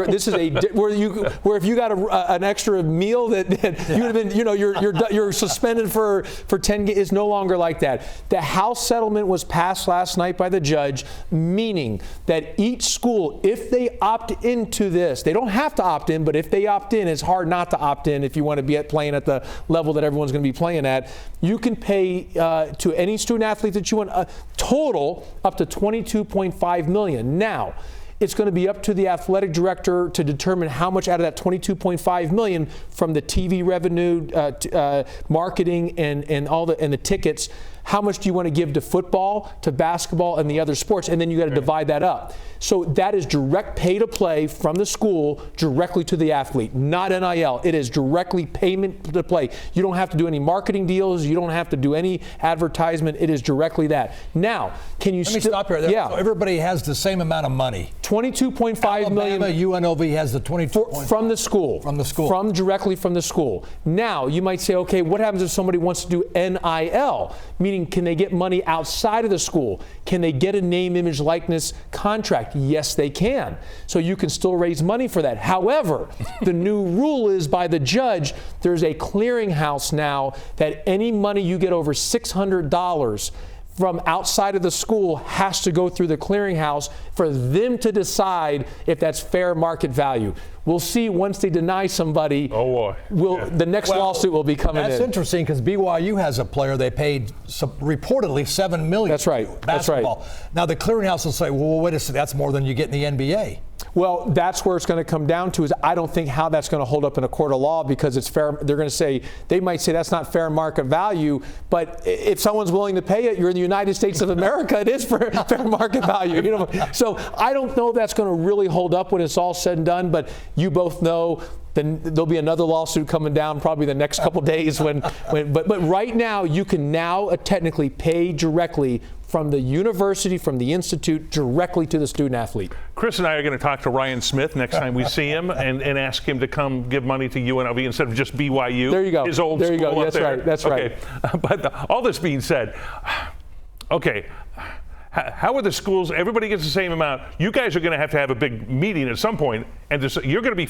This is where if you got an extra meal that you would have been, you're suspended for 10 games. It's no longer like that. The House settlement was passed last night by the judge, meaning that each school, if they opt into this, they don't have to opt in, but if they opt in, it's hard not to opt in if you want to be playing at the level that everyone's going to be playing at. You can pay to any student athlete that you want a total up to $22.5 million. Now, it's going to be up to the athletic director to determine how much out of that $22.5 million from the TV revenue, marketing, and the tickets. How much do you want to give to football, to basketball, and the other sports? And then you got to divide that up. So that is direct pay to play from the school directly to the athlete, not NIL. It is directly payment to play. You don't have to do any marketing deals. You don't have to do any advertisement. It is directly that. Now, can you Let me stop here. Yeah. So everybody has the same amount of money. $22.5 million. UNLV has the 22 from the school. From the school. Directly from the school. Now, you might say, okay, what happens if somebody wants to do NIL? Meaning, can they get money outside of the school? Can they get a name, image, likeness contract? Yes, they can. So you can still raise money for that. However, the new rule is by the judge, there's a clearinghouse now that any money you get over $600 from outside of the school has to go through the clearinghouse for them to decide if that's fair market value. We'll see once they deny somebody. Oh boy! The next lawsuit will be coming in. That's interesting because BYU has a player they paid reportedly $7 million. That's right. Basketball. That's right. Now the clearinghouse will say, well, wait a second, that's more than you get in the NBA. Well, that's where it's going to come down to is I don't think how that's going to hold up in a court of law because it's fair. They're going to say, they might say that's not fair market value, but if someone's willing to pay it, you're in the United States of America, it is fair market value. So I don't know if that's going to really hold up when it's all said and done, but you both know then there'll be another lawsuit coming down probably the next couple days but right now you can now technically pay directly from the university, from the institute, directly to the student athlete. Chris and I are going to talk to Ryan Smith next time we see him and ask him to come give money to UNLV instead of just BYU. There you go. His old there you school go. That's right. That's okay. Right. But all this being said, okay, how are the schools? Everybody gets the same amount. You guys are going to have a big meeting at some point, and you're going to be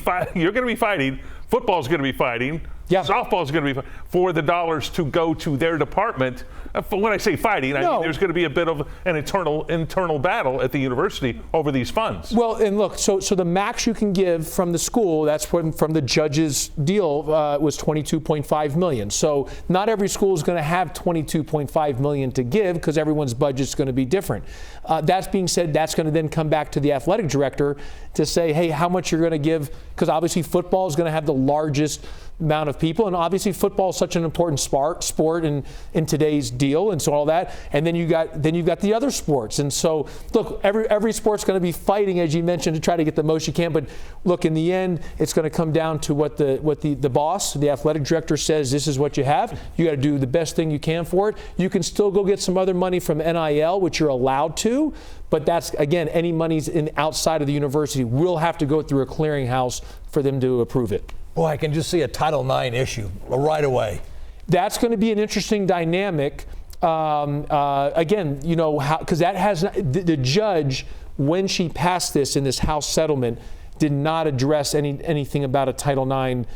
fighting. Football's going to be fighting. Yeah. Softball's going to be for the dollars to go to their department. When I say fighting, I mean there's going to be a bit of an internal battle at the university over these funds. Well, and look, so the max you can give from the school, that's from the judge's deal, was $22.5 million. So not every school is going to have $22.5 million to give because everyone's budget's going to be different. That being said, that's going to then come back to the athletic director to say, hey, how much you're going to give, because obviously football is going to have the largest amount of people, and obviously football is such an important sport in today's deal, and so all that. And then you've got the other sports, and so look, every sport's going to be fighting, as you mentioned, to try to get the most you can. But look, in the end, it's going to come down to what the boss, the athletic director, says. This is what you have. You got to do the best thing you can for it. You can still go get some other money from NIL, which you're allowed to. But that's, again, any monies outside of the university will have to go through a clearinghouse for them to approve it. Boy, I can just see a Title IX issue right away. That's going to be an interesting dynamic. Again, because that has the judge, when she passed this in this House settlement, did not address anything about a Title IX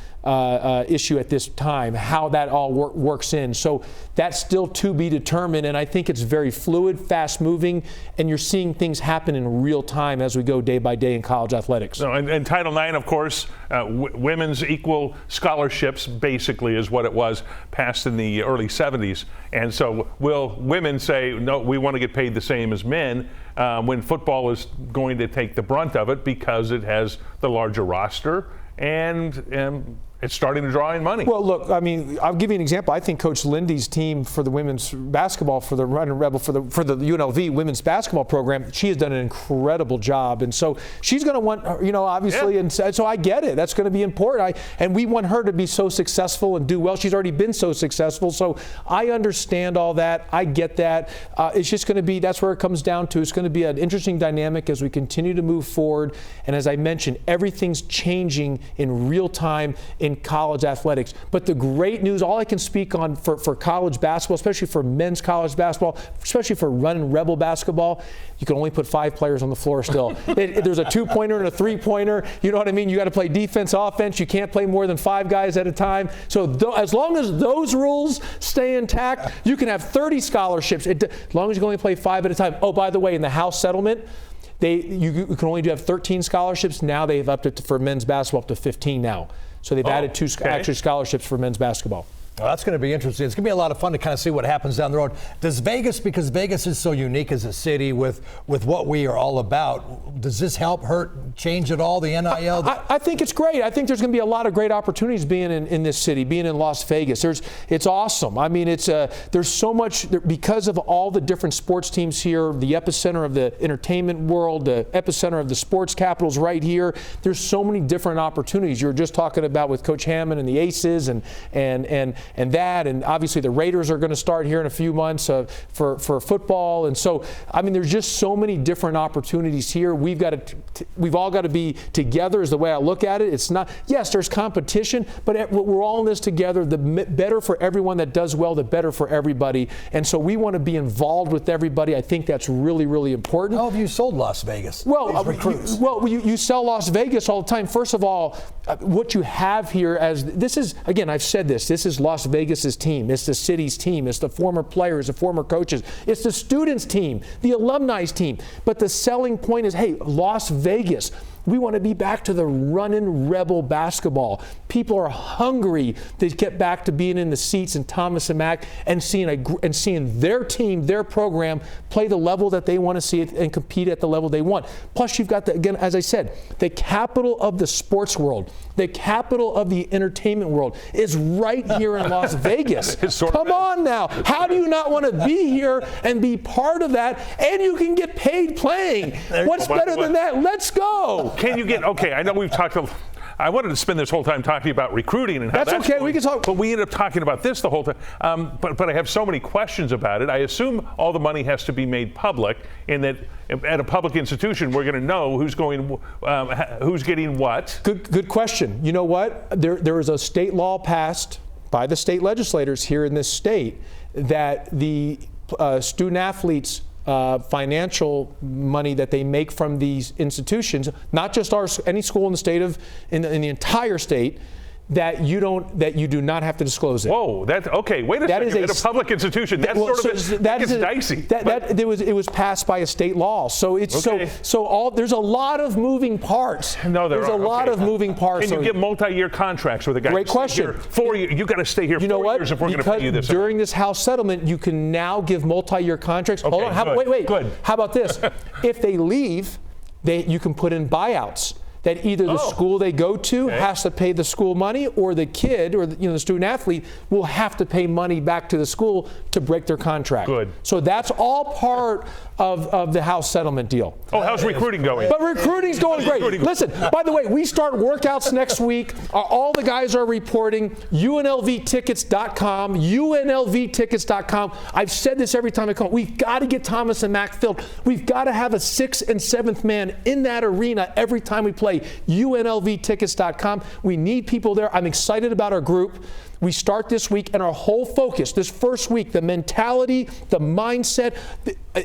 issue at this time, how that all works in. So that's still to be determined, and I think it's very fluid, fast-moving, and you're seeing things happen in real time as we go day by day in college athletics. So, and Title IX, of course, women's equal scholarships basically is what it was, passed in the early 70s. And so will women say, no, we want to get paid the same as men, when football is going to take the brunt of it because it has the larger roster and it's starting to draw in money. Well, look, I mean, I'll give you an example. I think Coach Lindy's team for the women's basketball, for the Running Rebel, for the UNLV women's basketball program, she has done an incredible job. And so she's going to want, obviously, and so I get it. That's going to be important. And we want her to be so successful and do well. She's already been so successful. So I understand all that. I get that. It's just going to be, that's where it comes down to. It's going to be an interesting dynamic as we continue to move forward. And as I mentioned, everything's changing in real time in in college athletics. But the great news, all I can speak on for college basketball, especially for men's college basketball, especially for running Rebel basketball, you can only put 5 players on the floor still. There's a 2-pointer and a 3-pointer. You know what I mean? You got to play defense, offense. You can't play more than 5 guys at a time. So as long as those rules stay intact, you can have 30 scholarships as long as you can only play 5 at a time. Oh, by the way, in the House settlement, you can only have 13 scholarships. Now they've upped it for men's basketball up to 15 now. So they've added 2 extra scholarships for men's basketball. Well, that's going to be interesting. It's going to be a lot of fun to kind of see what happens down the road. Does Vegas, because Vegas is so unique as a city with what we are all about, does this help, hurt, change at all, the NIL? I think it's great. I think there's going to be a lot of great opportunities being in this city, being in Las Vegas. It's awesome. I mean, there's so much, because of all the different sports teams here, the epicenter of the entertainment world, the epicenter of the sports capitals right here. There's so many different opportunities. You were just talking about with Coach Hammond and the Aces and that, and obviously the Raiders are going to start here in a few months for football. And so, I mean, there's just so many different opportunities here. We've all got to be together is the way I look at it. It's not, yes, there's competition, but we're all in this together. The better for everyone that does well, the better for everybody. And so we want to be involved with everybody. I think that's really, really important. How have you sold Las Vegas? Well, recruits? You sell Las Vegas all the time. First of all, what you have here this is, again, I've said this is Las Vegas's team. It's the city's team. It's the former players, the former coaches. It's the students' team, the alumni's team. But the selling point is, hey, Las Vegas, we want to be back to the running Rebel basketball. People are hungry to get back to being in the seats in Thomas and Mack and seeing their team, their program, play the level that they want to see it and compete at the level they want. Plus, you've got, again, as I said, the capital of the sports world, the capital of the entertainment world is right here in Las Vegas. Come on now. How do you not want to be here and be part of that? And you can get paid playing. What's better than that? Let's go. Can you get, I know we've talked, I wanted to spend this whole time talking about recruiting and how that's okay. going, we can talk. But we ended up talking about this the whole time. But I have so many questions about it. I assume all the money has to be made public, in that at a public institution we're going to know who's getting what. Good question. You know what? There is a state law passed by the state legislators here in this state that the student athletes financial money that they make from these institutions, not just any school in the state in the entire state, that you do not have to disclose it. Whoa, that's okay. Wait a second. At a public institution, that's dicey. It was passed by a state law, so it's okay. There's a lot of moving parts. No, there's a lot of moving parts. Can you get multi-year contracts with a guy? Great question. 4 years. You got to stay here. You know 4 what? years if we're going to pay you this. During this House settlement, you can now give multi-year contracts. Okay, hold on. Wait. Good. How about this? If they leave, you can put in buyouts. That either the school they go to has to pay the school money, or the kid or the student athlete will have to pay money back to the school to break their contract. Good. So that's all part of the House settlement deal. Oh, how's recruiting going? But recruiting's going great. Listen, by the way, we start workouts next week. All the guys are reporting. UNLVtickets.com. UNLVtickets.com. I've said this every time I come. We've got to get Thomas and Mack filled. We've got to have a 6th and 7th man in that arena every time we play. UNLVtickets.com. We need people there. I'm excited about our group. We start this week, and our whole focus, this first week, the mentality, the mindset.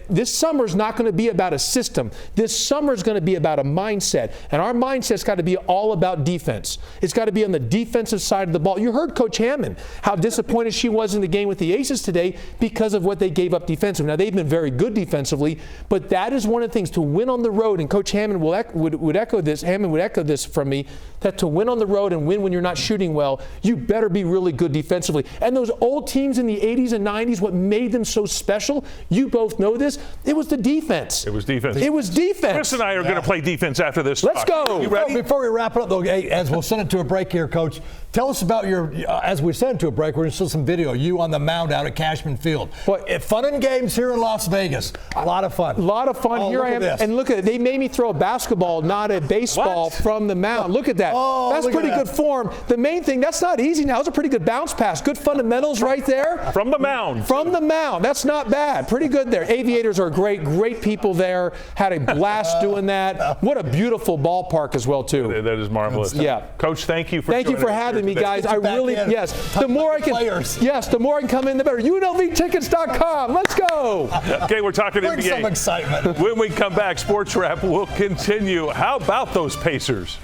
This summer is not going to be about a system. This summer is going to be about a mindset. And our mindset's got to be all about defense. It's got to be on the defensive side of the ball. You heard Coach Hammond, how disappointed she was in the game with the Aces today because of what they gave up defensively. Now, they've been very good defensively, but that is one of the things to win on the road. And Coach Hammond would echo this. Hammond would echo this from me, that to win on the road and win when you're not shooting well, you better be really good defensively. And those old teams in the 80s and 90s, what made them so special, you both know this, it was the defense. It was defense. It was defense. Chris and I are going to play defense after this. Let's go. You ready? Before we wrap it up, though, as we'll send it to a break here, Coach, tell us about as we send it to a break, we're going to show some video, you on the mound out at Cashman Field. Fun and games here in Las Vegas. A lot of fun. A lot of fun. Here I am. And look at it. They made me throw a basketball, not a baseball, from the mound. Look at that. That's pretty good form. The main thing, that's not easy now. It's a pretty good bounce pass. Good fundamentals right there. From the mound. From the mound. That's not bad. Pretty good there. Aviators are great people there. Had a blast doing that. What a beautiful ballpark as well, too. That is marvelous. Yeah. Coach, thank you for having me. helping me, guys. I really, yes. The more I can, the more I can come in, the better. UNLVtickets.com. Let's go. Okay, we're talking Bring NBA. some excitement. When we come back, Sports Wrap will continue. How about those Pacers?